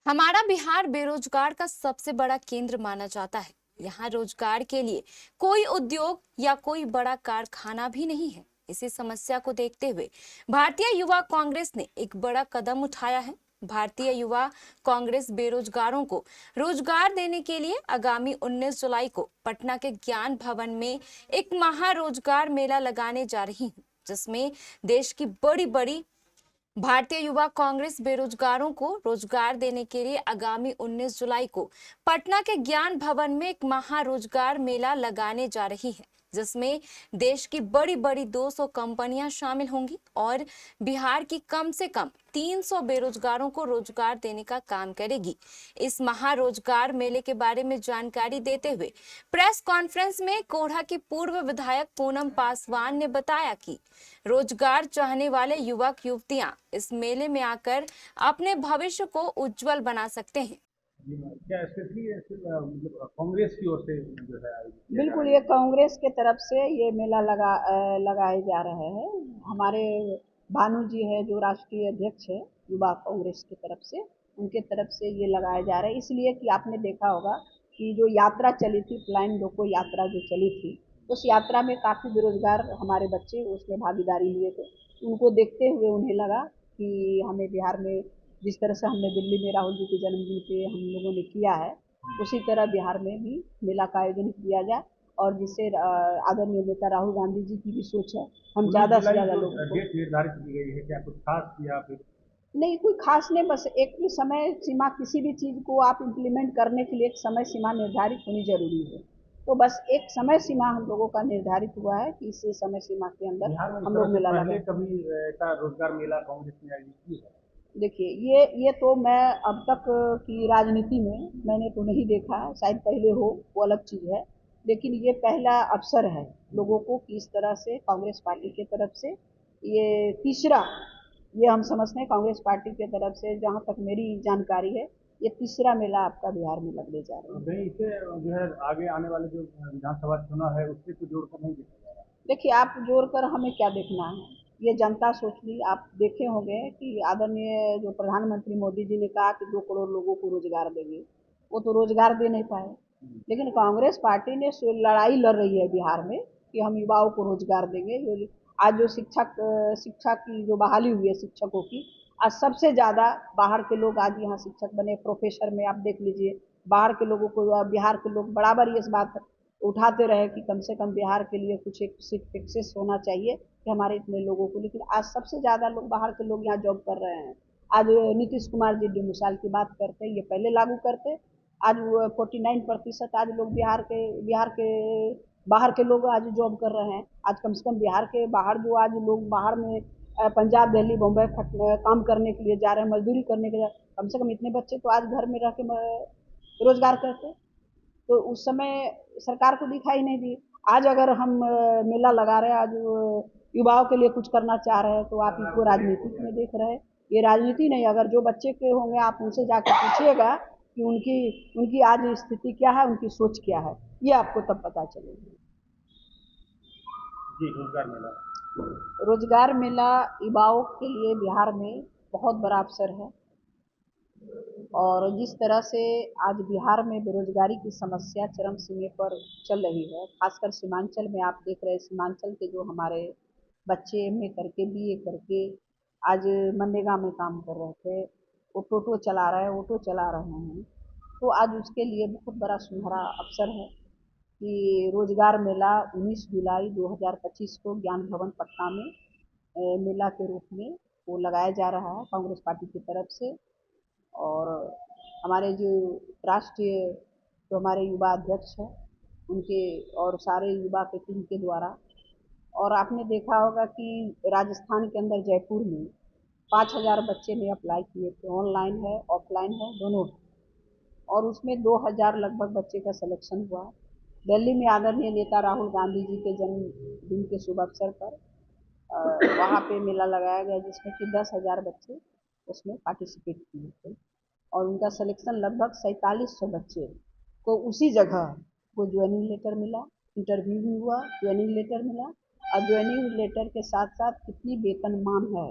हमारा बिहार बेरोजगार का सबसे बड़ा केंद्र माना जाता है। यहाँ रोजगार के लिए कोई उद्योग या कोई बड़ा कारखाना भी नहीं है। इसी समस्या को देखते हुए भारतीय युवा कांग्रेस ने एक बड़ा कदम उठाया है। भारतीय युवा कांग्रेस बेरोजगारों को रोजगार देने के लिए आगामी 19 जुलाई को पटना के ज्ञान भवन में एक महा रोजगार मेला लगाने जा रही है, जिसमें देश की बड़ी बड़ी भारतीय युवा कांग्रेस बेरोजगारों को रोजगार देने के लिए आगामी 19 जुलाई को पटना के ज्ञान भवन में एक महा रोजगार मेला लगाने जा रही है, जिसमें देश की बड़ी बड़ी 200 कंपनियां शामिल होंगी और बिहार की कम से कम 300 बेरोजगारों को रोजगार देने का काम करेगी। इस महा रोजगार मेले के बारे में जानकारी देते हुए प्रेस कॉन्फ्रेंस में कोढ़ा की पूर्व विधायक पूनम पासवान ने बताया कि रोजगार चाहने वाले युवक युवतियां इस मेले में आकर अपने भविष्य को उज्जवल बना सकते हैं। क्या स्पेशली मतलब कांग्रेस की ओर से जो है आयोजित किया जा बिल्कुल, रहा ये कांग्रेस के तरफ से ये मेला लगाए जा रहे हैं। हमारे भानु जी है जो राष्ट्रीय अध्यक्ष है युवा कांग्रेस की तरफ से, उनके तरफ से ये लगाए जा रहे हैं। इसलिए कि आपने देखा होगा कि जो यात्रा चली थी, फ्लाइंग रोको यात्रा जो चली थी, उस यात्रा में काफ़ी बेरोजगार हमारे बच्चे उसमें भागीदारी लिए थे। उनको देखते हुए उन्हें लगा कि हमें बिहार में जिस तरह से हमने दिल्ली में राहुल जी के जन्मदिन पे हम लोगों ने किया है, उसी तरह बिहार में भी मेला का आयोजन किया जाए और जिससे आदरणीय नेता राहुल गांधी जी की भी सोच है, हम 19 ज़्यादा से जुलाई ज़्यादा जो लोगों को। डेट निर्धारित की गई है, क्या कुछ खास या फिर नहीं, कोई खास नहीं, बस एक ही समय सीमा, किसी भी चीज़ को आप इम्प्लीमेंट करने के लिए एक समय सीमा निर्धारित होनी जरूरी है। तो बस एक समय सीमा हम लोगों का निर्धारित हुआ है कि इस समय सीमा के अंदर बिहार में इस हम तरह लोग से मेला पहले लगाए। कभी ऐसा रोजगार मेला कांग्रेस ने आयोजित की है? देखिए, ये तो मैं अब तक की राजनीति में मैंने तो नहीं देखा है, शायद पहले हो, वो अलग चीज़ है। लेकिन ये पहला अवसर है लोगों को कि इस तरह से कांग्रेस पार्टी की तरफ से ये तीसरा, ये हम समझते हैं कांग्रेस पार्टी की तरफ से, जहाँ तक मेरी जानकारी है, ये तीसरा मेला आपका बिहार में लगने जा रहा है। नहीं, इसे जो है आगे आने वाले जो विधानसभा चुनाव है उससे तो जोड़कर नहीं देखा जा रहा है। देखिए, आप जोड़कर हमें क्या देखना है, ये जनता सोच ली। आप देखे होंगे कि आदरणीय जो प्रधानमंत्री मोदी जी ने कहा कि 2 करोड़ लोगों को रोजगार देंगे, वो तो रोजगार दे नहीं पाए। लेकिन कांग्रेस पार्टी ने लड़ाई लड़ रही है बिहार में कि हम युवाओं को रोजगार देंगे। जो आज जो शिक्षा की जो बहाली हुई है शिक्षकों की, आज सबसे ज़्यादा बाहर के लोग आज यहाँ शिक्षक बने, प्रोफेसर में आप देख लीजिए। बाहर के लोगों को बिहार के लोग बराबर ये इस बात उठाते रहे कि कम से कम बिहार के लिए कुछ एक सीट फिक्सेस होना चाहिए कि हमारे इतने लोगों को। लेकिन आज सबसे ज़्यादा लोग बाहर के लोग यहाँ जॉब कर रहे हैं। आज नीतीश कुमार जी 2 साल की बात करते हैं, ये पहले लागू करते। आज 49% आज लोग बिहार के बाहर के लोग आज जॉब कर रहे हैं। आज कम से कम बिहार के बाहर जो आज लोग बाहर में पंजाब, दिल्ली, बम्बई काम करने के लिए जा रहे हैं, मजदूरी करने के लिए, कम से कम इतने बच्चे तो आज घर में रह के रोजगार करते। तो उस समय सरकार को दिखाई नहीं दी। आज अगर हम मेला लगा रहे हैं, आज युवाओं के लिए कुछ करना चाह रहे हैं, तो आप इसको राजनीतिक में देख रहे हैं। ये राजनीति नहीं। अगर जो बच्चे के होंगे आप उनसे जाकर पूछिएगा कि उनकी उनकी आज स्थिति क्या है, उनकी सोच क्या है, ये आपको तब पता चलेगा। जी, रोजगार मेला। रोजगार मेला युवाओं के लिए बिहार में बहुत बड़ा अवसर है। और जिस तरह से आज बिहार में बेरोजगारी की समस्या चरम सीमा पर चल रही है, खासकर सीमांचल में आप देख रहे हैं, सीमांचल के जो हमारे बच्चे एमए करके बीए करके आज मनरेगा में काम कर रहे थे, वो ऑटो चला रहे हैं, ऑटो चला रहे हैं। तो आज उसके लिए बहुत बड़ा सुनहरा अवसर है कि रोजगार मेला 19 जुलाई 2025 को ज्ञान भवन पटना में मेला के रूप में वो लगाया जा रहा है कांग्रेस पार्टी की तरफ से। और हमारे जो राष्ट्रीय जो हमारे युवा अध्यक्ष हैं उनके और सारे युवा के टीम के द्वारा। और आपने देखा होगा कि राजस्थान के अंदर जयपुर में 5,000 बच्चे ने अप्लाई किए थे, ऑनलाइन है ऑफलाइन है दोनों है, और उसमें 2,000 लगभग बच्चे का सिलेक्शन हुआ। दिल्ली में आदरणीय नेता राहुल गांधी जी के जन्मदिन के शुभ अवसर पर वहाँ पे मेला लगाया गया, जिसमें कि 10,000 बच्चे उसमें पार्टिसिपेट किए थे और उनका सिलेक्शन लगभग 4700 बच्चे को उसी जगह वो ज्वाइनिंग लेटर मिला, इंटरव्यू भी हुआ, ज्वाइनिंग लेटर मिला। और ज्वाइनिंग लेटर के साथ साथ कितनी वेतनमान है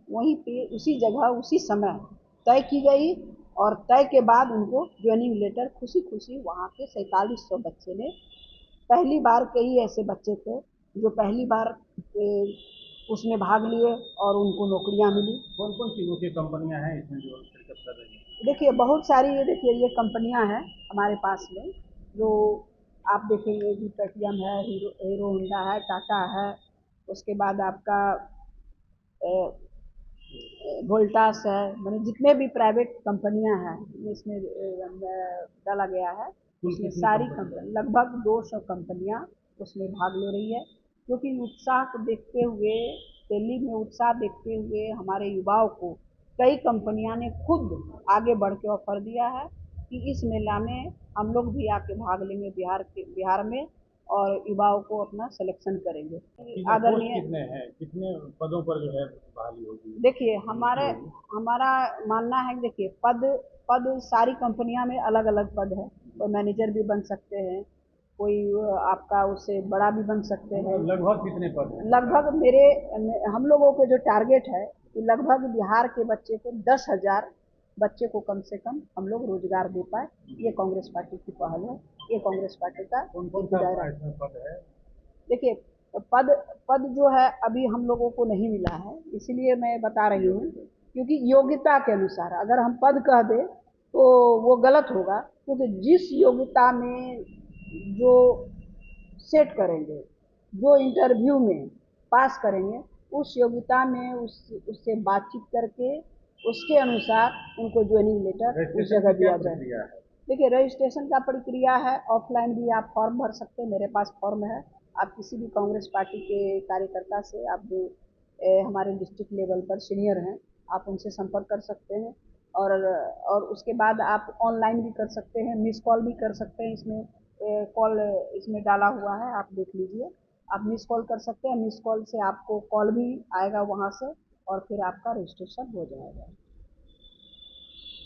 वहीं पे उसी जगह उसी समय तय की गई। और तय के बाद उनको ज्वाइनिंग लेटर खुशी खुशी वहाँ के 4700 बच्चे ने, पहली बार कई ऐसे बच्चे थे जो पहली बार उसमें भाग लिए और उनको नौकरियां मिली। कौन कौन सी मुख्य कंपनियां हैं इसमें जो शिरकत कर रही हैं? देखिए बहुत सारी ये कंपनियां हैं हमारे पास में, जो आप देखेंगे कि पेटीएम है, हीरो होंडा है, टाटा है, उसके बाद आपका वोल्टास है, मैंने जितने भी प्राइवेट कंपनियां हैं इसमें डाला गया है, उसमें सारी कंपनी लगभग 200 कंपनियां उसमें भाग ले रही है। क्योंकि उत्साह को देखते हुए, दिल्ली में उत्साह देखते हुए हमारे युवाओं को कई कंपनियां ने खुद आगे बढ़ के ऑफर दिया है कि इस मेला में हम लोग भी आके भाग लेंगे बिहार में, और युवाओं को अपना सिलेक्शन करेंगे। आदरणीय कितने हैं, कितने पदों पर जो है बहाली होगी? देखिए हमारा मानना है कि देखिए पद सारी कंपनियां में अलग अलग पद है। कोई मैनेजर भी बन सकते हैं, कोई आपका उससे बड़ा भी बन सकते हैं। लगभग कितने पद हैं? लगभग हम लोगों के जो टारगेट है कि लगभग बिहार के बच्चे को 10,000 बच्चे को कम से कम हम लोग रोजगार दे पाए। ये कांग्रेस पार्टी की पहल है, ये कांग्रेस पार्टी का पद है। देखिए पद पद जो है अभी हम लोगों को नहीं मिला है, इसलिए मैं बता रही हूँ, क्योंकि योग्यता के अनुसार अगर हम पद कह दें तो वो गलत होगा। क्योंकि जिस योग्यता में जो सेट करेंगे, जो इंटरव्यू में पास करेंगे, उस योग्यता में उससे बातचीत करके उसके अनुसार उनको ज्वाइनिंग लेटर उस जगह दिया जाए। देखिए रजिस्ट्रेशन का प्रक्रिया है, ऑफलाइन भी आप फॉर्म भर सकते हैं, मेरे पास फॉर्म है। आप किसी भी कांग्रेस पार्टी के कार्यकर्ता से, आप जो हमारे डिस्ट्रिक्ट लेवल पर सीनियर हैं, आप उनसे संपर्क कर सकते हैं। और उसके बाद आप ऑनलाइन भी कर सकते हैं, मिस कॉल भी कर सकते हैं। इसमें कॉल इसमें डाला हुआ है, आप देख लीजिए। आप मिस कॉल कर सकते हैं, मिस कॉल से आपको कॉल भी आएगा वहाँ से, और फिर आपका रजिस्ट्रेशन हो जाएगा।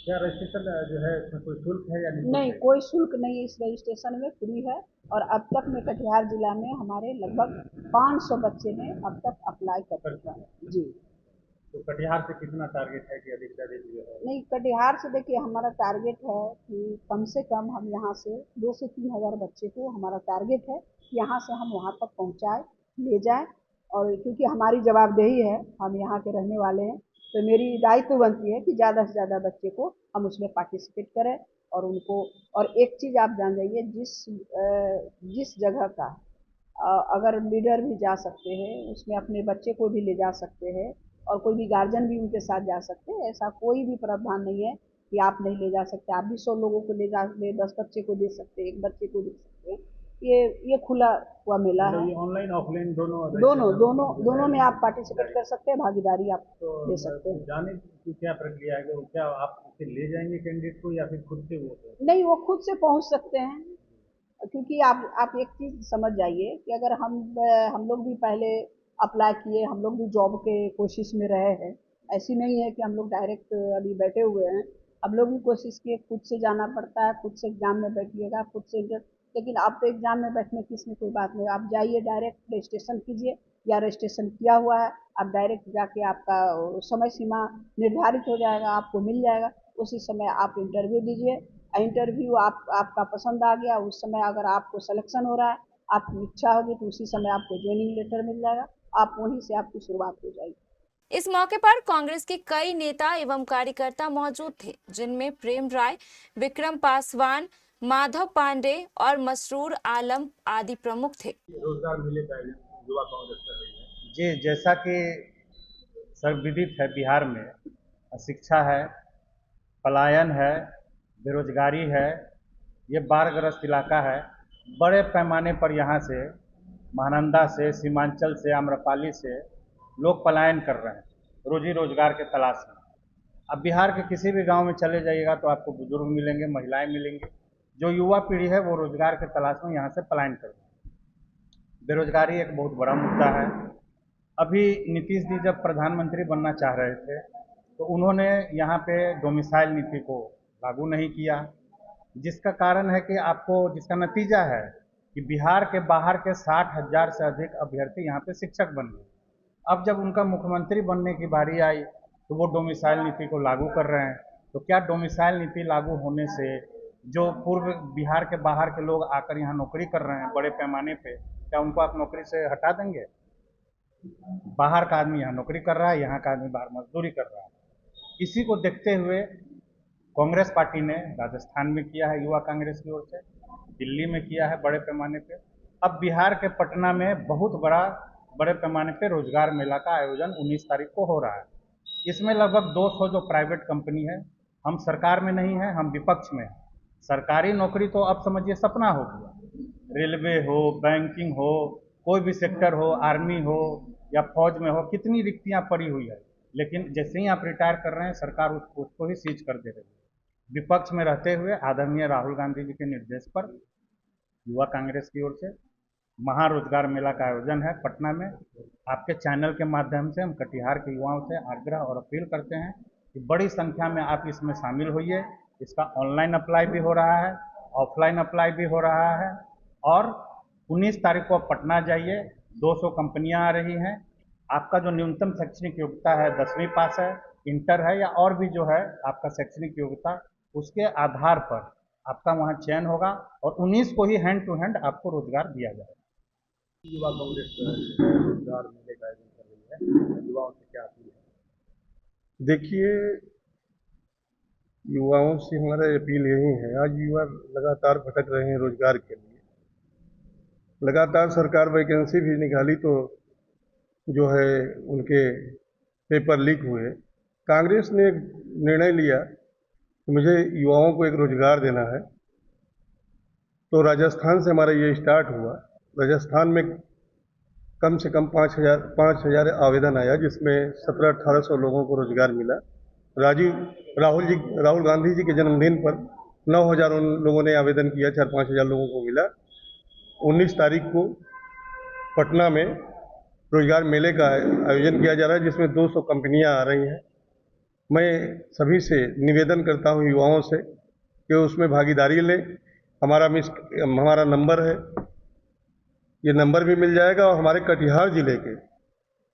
क्या रजिस्ट्रेशन जो है इसमें कोई शुल्क है या नहीं, कोई शुल्क नहीं है इस रजिस्ट्रेशन में, फ्री है। और अब तक में कटिहार जिला में हमारे लगभग 500 बच्चे ने अब तक अप्लाई कर चुका है जी। तो कटिहार से कितना टारगेट है कि अधिक से अधिक जो है? नहीं, कटिहार से देखिए हमारा टारगेट है कि कम से कम हम यहाँ से 2 से 3 हज़ार बच्चे को, हमारा टारगेट है कि यहाँ से हम वहाँ तक पहुँचाए, ले जाए। और क्योंकि हमारी जवाबदेही है, हम यहाँ के रहने वाले हैं, तो मेरी दायित्व बनती है कि ज़्यादा से ज़्यादा बच्चे को हम उसमें पार्टिसिपेट करें और उनको। और एक चीज़ आप जान जाइए, जिस जगह का अगर लीडर भी जा सकते हैं, उसमें अपने बच्चे को भी ले जा सकते हैं, और कोई भी गार्जियन भी उनके साथ जा सकते हैं। ऐसा कोई भी प्रावधान नहीं है कि आप नहीं ले जा सकते। आप भी 100 लोगों को ले जा सकते, 10 बच्चे को दे सकते, एक बच्चे को दे सकते। ये खुला हुआ मेला है। ये ऑनलाइन ऑफलाइन दोनों में आप पार्टिसिपेट कर सकते हैं, भागीदारी आप दे सकते हैं। जाने की क्या प्रक्रिया है? क्या आप उसे ले जाएंगे कैंडिडेट को या फिर खुद से वो? नहीं, वो खुद से पहुंच सकते हैं। क्योंकि आप एक चीज़ समझ जाइए कि अगर हम लोग भी पहले अप्लाई किए, हम लोग भी जॉब के कोशिश में रहे हैं। ऐसी नहीं है कि हम लोग डायरेक्ट अभी बैठे हुए हैं। हम लोग भी कोशिश किए, खुद से जाना पड़ता है, खुद से एग्जाम में बैठिएगा, खुद से लेकिन आप तो एग्जाम में बैठने की इसमें कोई बात नहीं। आप जाइए, डायरेक्ट रजिस्ट्रेशन कीजिए, या रजिस्ट्रेशन किया हुआ है आप डायरेक्ट जाके, आपका समय सीमा निर्धारित हो जाएगा, आपको मिल जाएगा। उसी समय आप इंटरव्यू दीजिए, इंटरव्यू आपका पसंद आ गया, उस समय अगर आपको सिलेक्शन हो रहा है, आपकी इच्छा होगी, तो उसी समय आपको ज्वाइनिंग लेटर मिल जाएगा। आप वहीं से आपकी शुरुआत हो जाएगी। इस मौके पर कांग्रेस के कई नेता एवं कार्यकर्ता मौजूद थे, जिनमें प्रेम राय, विक्रम पासवान, माधव पांडे और मसरूर आलम आदि प्रमुख थे। रोजगार मेले का युवा कांग्रेस कर रही है जी। जैसा कि सर्वविदित है, बिहार में अशिक्षा है, पलायन है, बेरोजगारी है, ये बाढ़ग्रस्त इलाका है। बड़े पैमाने पर यहाँ से महानंदा से, सीमांचल से, आम्रपाली से लोग पलायन कर रहे हैं रोजी रोजगार के तलाश में। अब बिहार के किसी भी गांव में चले जाइएगा तो आपको बुजुर्ग मिलेंगे, महिलाएं मिलेंगी। जो युवा पीढ़ी है वो रोजगार के तलाश में यहाँ से पलायन कर रही है। बेरोजगारी एक बहुत बड़ा मुद्दा है। अभी नीतीश जी जब प्रधानमंत्री बनना चाह रहे थे तो उन्होंने यहाँ पे डोमिसाइल नीति को लागू नहीं किया, जिसका कारण है कि जिसका नतीजा है कि बिहार के बाहर के 60,000 से अधिक अभ्यर्थी यहाँ पे शिक्षक बन गए। अब जब उनका मुख्यमंत्री बनने की बारी आई तो वो डोमिसाइल नीति को लागू कर रहे हैं। तो क्या डोमिसाइल नीति लागू होने से जो पूर्व बिहार के बाहर के लोग आकर यहाँ नौकरी कर रहे हैं बड़े पैमाने पे, क्या उनको आप नौकरी से हटा देंगे? बाहर का आदमी यहाँ नौकरी कर रहा है, यहाँ का आदमी बाहर मजदूरी कर रहा है। इसी को देखते हुए कांग्रेस पार्टी ने राजस्थान में किया है युवा कांग्रेस की ओर से, दिल्ली में किया है बड़े पैमाने पे, अब बिहार के पटना में बहुत बड़े पैमाने पे रोजगार मेला का आयोजन 19 तारीख को हो रहा है। इसमें लगभग 200 जो प्राइवेट कंपनी है, हम सरकार में नहीं है, हम विपक्ष में हैं। सरकारी नौकरी तो अब समझिए सपना हो गया, रेलवे हो, बैंकिंग हो, कोई भी सेक्टर हो, आर्मी हो या फौज में हो, कितनी रिक्तियां पड़ी हुई है, लेकिन जैसे ही आप रिटायर कर रहे हैं सरकार उसको ही सीज कर दे रही है। विपक्ष में रहते हुए आदरणीय राहुल गांधी जी के निर्देश पर युवा कांग्रेस की ओर से महारोजगार मेला का आयोजन है पटना में। आपके चैनल के माध्यम से हम कटिहार के युवाओं से आग्रह और अपील करते हैं कि बड़ी संख्या में आप इसमें शामिल होइए। इसका ऑनलाइन अप्लाई भी हो रहा है, ऑफलाइन अप्लाई भी हो रहा है, और 19 तारीख को पटना जाइए। 200 कंपनियां आ रही हैं। आपका जो न्यूनतम शैक्षणिक योग्यता है 10वीं पास है, इंटर है या और भी जो है आपका शैक्षणिक योग्यता, उसके आधार पर आपका वहाँ चयन होगा और 19 को ही हैंड टू हैंड आपको रोजगार दिया जाएगा। युवा कांग्रेस रोजगार मेले का आयोजन कर रही है, युवाओं से क्या अपील है? देखिए, युवाओं से हमारा अपील यही है, आज युवा लगातार भटक रहे हैं रोजगार के लिए। लगातार सरकार वैकेंसी भी निकाली तो जो है उनके पेपर लीक हुए। कांग्रेस ने एक निर्णय लिया कि मुझे युवाओं को एक रोजगार देना है, तो राजस्थान से हमारा ये स्टार्ट हुआ। राजस्थान में कम से कम 5,000 आवेदन आया, जिसमें 1700-1800 लोगों को रोजगार मिला। राहुल गांधी जी के जन्मदिन पर 9,000 उन लोगों ने आवेदन किया, 4-5 हज़ार लोगों को मिला। 19 तारीख को पटना में रोजगार मेले का आयोजन किया जा रहा है, जिसमें 200 कंपनियां आ रही हैं। मैं सभी से निवेदन करता हूं युवाओं से कि उसमें भागीदारी लें। हमारा नंबर है, ये नंबर भी मिल जाएगा, और हमारे कटिहार जिले के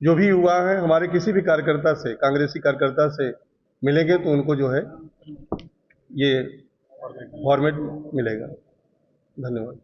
जो भी युवा हैं हमारे किसी भी कार्यकर्ता से, कांग्रेसी कार्यकर्ता से मिलेंगे तो उनको जो है ये फॉर्मेट मिलेगा। धन्यवाद।